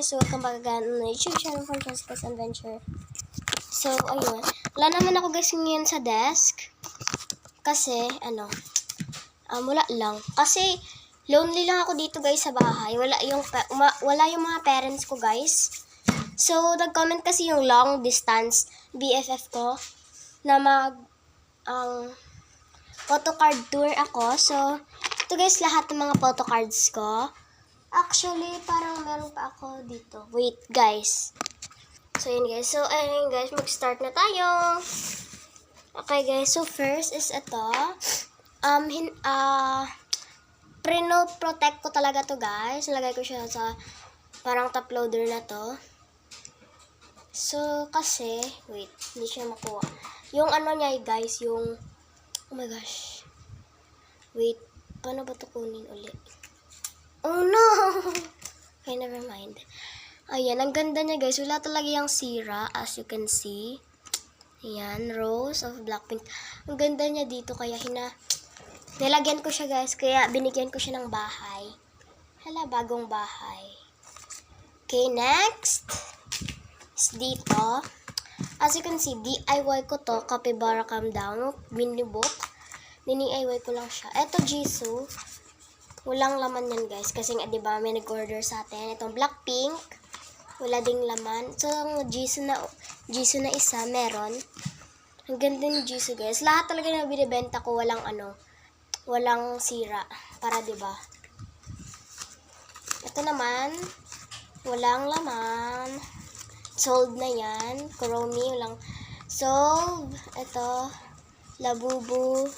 guys, welcome back again on the YouTube channel for Jessica's Adventure. So, ayun. Wala naman ako guys ngayon sa desk. Kasi, wala lang. Kasi, lonely lang ako dito guys sa bahay. Wala yung mga parents ko guys. So, nag-comment kasi yung long distance BFF ko na photocard tour ako. So, ito guys, lahat ng mga photocards ko. Actually, parang meron pa ako dito. Wait, guys. So, yun guys. So, ayun guys, mag-start na tayo. Okay guys, so first is ito. Preno-protect ko talaga to guys. Nalagay ko siya sa parang top loader na to. So, kasi, wait, hindi siya makuha. Yung niya guys, yung, oh my gosh. Wait, paano ba ito kunin ulit? Oh no! Okay, never mind. Ayan, ang ganda niya guys. Wala talaga yung sira, as you can see. Ayan, Rose of Blackpink. Ang ganda niya dito, kaya nilagyan ko siya guys. Kaya binigyan ko siya ng bahay. Hala, bagong bahay. Okay, next. Is dito. As you can see, DIY ko to. Capybara Calm Down. Mini book. Dini-DIY ko lang siya. Eto, Jisoo. Walang laman yan guys. Kasi nga, diba, may nag-order sa atin. Itong Blackpink. Wala ding laman. So, ang Jisoo na isa, meron. Ang ganda ng Jisoo guys. Lahat talaga na binibenta ko, walang sira. Para, diba? Ito naman, walang laman. Sold na yan. Kuromi, walang sold. Ito, Labubu.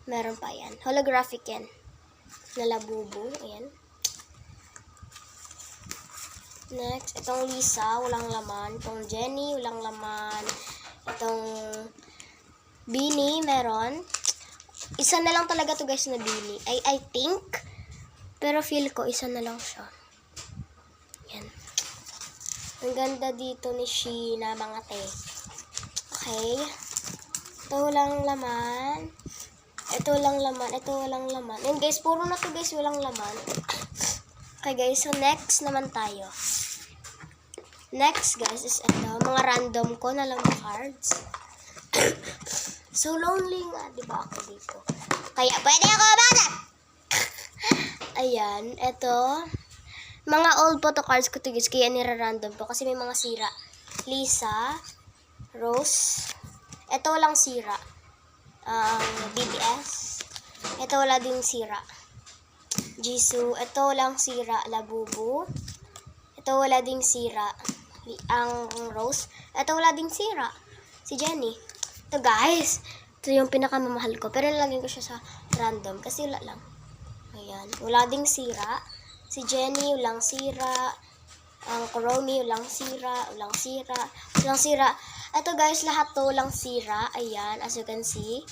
Meron pa yan. Holographic yan. Na Labubu. Ayan. Next, itong Lisa, walang laman. Itong Jenny, walang laman. Itong Beanie, meron. Isa na lang talaga to guys na Beanie. I think. Pero feel ko, isa na lang siya. Yan. Ang ganda dito ni Sheena, mga te. Okay. Ito walang laman. Ito walang laman. Ito walang laman. And guys, puro na to guys, walang laman. Okay guys, so next naman tayo. Next guys is ito, mga random ko na lang na cards. So lonely nga, di ba ako dito? Kaya pwede ako banat! Ayan, ito. Mga old photo cards ko to guys, kaya nira-random ko kasi may mga sira. Lisa, Rose. Ito walang sira. BTS. Ito wala ding sira. Jisoo. Ito walang sira. Labubu. Ito wala ding sira. Ang Rose. Ito wala ding sira. Si Jenny. Ito guys. Ito yung pinakamamahal ko. Pero nalagyan ko siya sa random. Kasi wala lang. Ayan. Wala ding sira. Si Jenny. Walang sira. Ang Kuromi. Walang sira. Walang sira. Walang sira. Ito guys. Lahat to walang sira. Ayan. As you can see.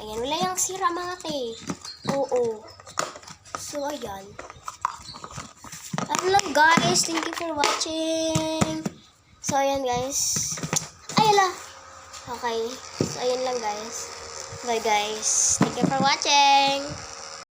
Ayan. Wala yung sira mga te. Oo. So, ayan. Hello guys, thank you for watching. So, ayan guys. Ayala. Okay. So, ayan lang guys. Bye guys. Thank you for watching.